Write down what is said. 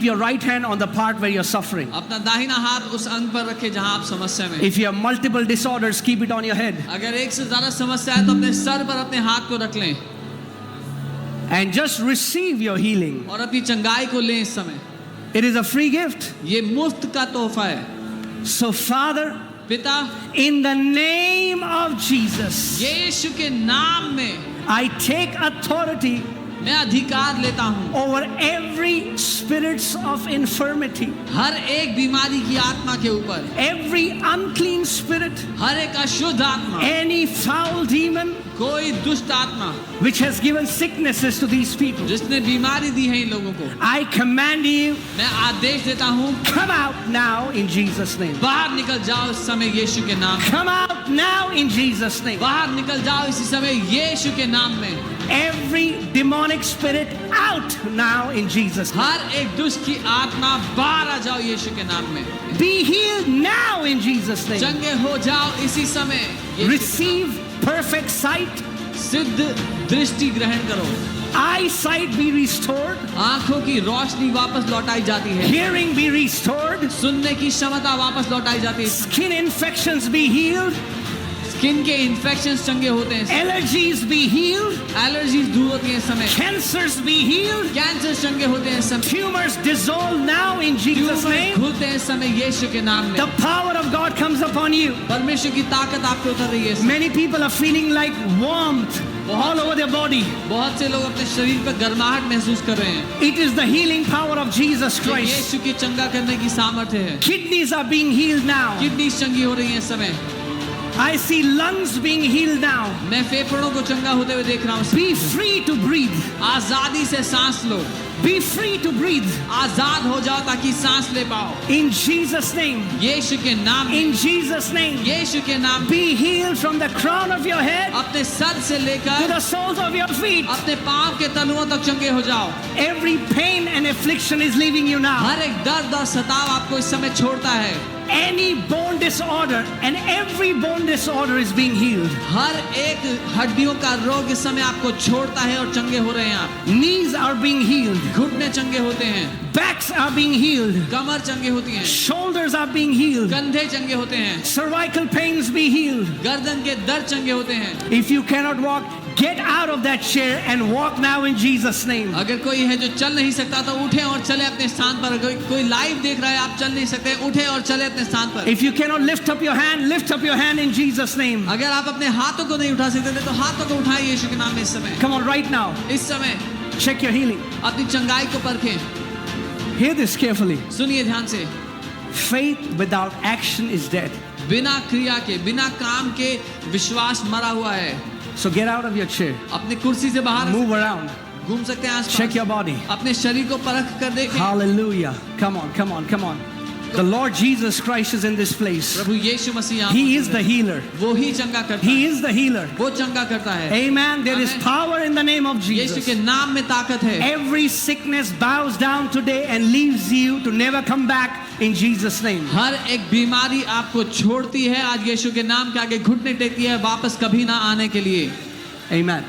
your right hand on the part where you're suffering. अपना दाहिना हाथ उस अंग पर रखे जहां आप समस्या में। If you have multiple disorders, keep it on your head. अगर एक से ज्यादा समस्या है तो अपने सर पर अपने हाथ को रख लें And just receive your healing. और अपनी चंगाई को लें इस समय। It is a free gift. ये मुफ्त का तोहफा है। So Father, पिता, in the name of Jesus, यीशु के नाम में I take authority मैं अधिकार लेता हूँ over every spirits of infirmity, हर एक बीमारी की आत्मा के ऊपर, every unclean spirit, हर एक अशुद्ध आत्मा, any foul demon कोई दुष्ट आत्मा which has given sicknesses to these people. जिसने बीमारी दी है इन लोगों को, I command you, मैं आदेश देता हूँ come out now in Jesus' name. बाहर निकल जाओ इस समय यीशु के नाम में। Come out now in Jesus' name. बाहर निकल जाओ इसी समय यीशु के नाम में। Every demonic spirit out now in Jesus' name. हर एक दुष्ट की आत्मा बाहर आ जाओ यीशु के नाम में। Be healed now in Jesus' name. चंगे हो जाओ इसी समय। Receive perfect sight. सिद्ध दृष्टि ग्रहण करो। Eyesight be restored. आंखों की रोशनी वापस लौटाई जाती है। Hearing be restored. सुनने की क्षमता वापस लौटाई जाती है। Skin infections be healed. Skin के इन्फेक्शंस चंगे होते हैं। Allergies be healed. एलर्जीज दूर होती हैं इस समय। Cancers be healed. कैंसर चंगे होते हैं इस समय। Tumors dissolve now in Jesus' name. खुलते हैं इस समय यीशु के नाम में। The power of God comes upon you. परमेश्वर की ताकत आप पे उतर रही है। Many people are feeling like warmth all over their body. बहुत से लोग अपने शरीर पर गर्माहट महसूस कर रहे हैं। It is the healing power of Jesus Christ. यीशु की चंगा करने की सामर्थ्य है। Kidneys are being healed now. Kidney चंगी हो रही है इस समय। I see lungs being healed now. मैं फेफड़ों को चंगा होते हुए देख रहा हूँ। Be free to breathe. आजादी से सांस लो। Be free to breathe. आजाद हो जाओ ताकि सांस ले पाओ। In Jesus' name. यीशु के नाम में। In Jesus' name. यीशु के नाम में। Be healed from the crown of your head अपने सर से to लेकर the soles of your feet. अपने पांव के तलुओं तक चंगे हो जाओ। Every pain and affliction is leaving you now. हर एक दर्द और सताव आपको इस समय छोड़ता है। Any bone disorder and every bone disorder is being healed. हर एक हड्डियों का रोग इस समय आपको छोड़ता है और चंगे हो रहे हैं आप। Knees are being healed. घुटने चंगे होते हैं। Backs are being healed. कमर चंगे होती हैं। Shoulders are being healed. कंधे चंगे होते हैं। Cervical pains be healed. गर्दन के दर्द चंगे होते हैं। If you cannot walk, get out of that chair and walk now in Jesus' name. अगर कोई है जो चल नहीं सकता तो उठे और चले अपने स्थान पर। कोई लाइव देख रहा है आप चल नहीं सकते, उठे और चले अपने स्थान पर। If you cannot lift up your hand, lift up your hand in Jesus' name. अगर आप अपने हाथों को नहीं उठा सकते थे तो हाथों को उठाएं यीशु के नाम में इस समय। Come on, right now. इस समय Check your healing. अपनी चंगाई को परखें। Hear this carefully. सुनिए ध्यान से। Faith without action is dead. बिना क्रिया के, बिना काम के विश्वास मरा हुआ है। So get out of your chair. अपनी कुर्सी से बाहर Move around. घूम सकते हैं आसपास। Check your body. अपने शरीर को परख कर देखें। Hallelujah. Come on, come on, come on. The Lord Jesus Christ is in this place. प्रभु यीशु मसीह यहाँ He मौजूद is the है। healer. वो ही चंगा करता He है। is the healer. वो चंगा करता है। Amen. There is Amen. power in the name of Yeshu Jesus. के नाम में ताकत है। Every sickness bows down today and leaves you to never come back in Jesus' name. हर एक बीमारी आपको छोड़ती है आज यीशु के नाम के आगे घुटने टेकती है वापस कभी ना आने के लिए। Amen.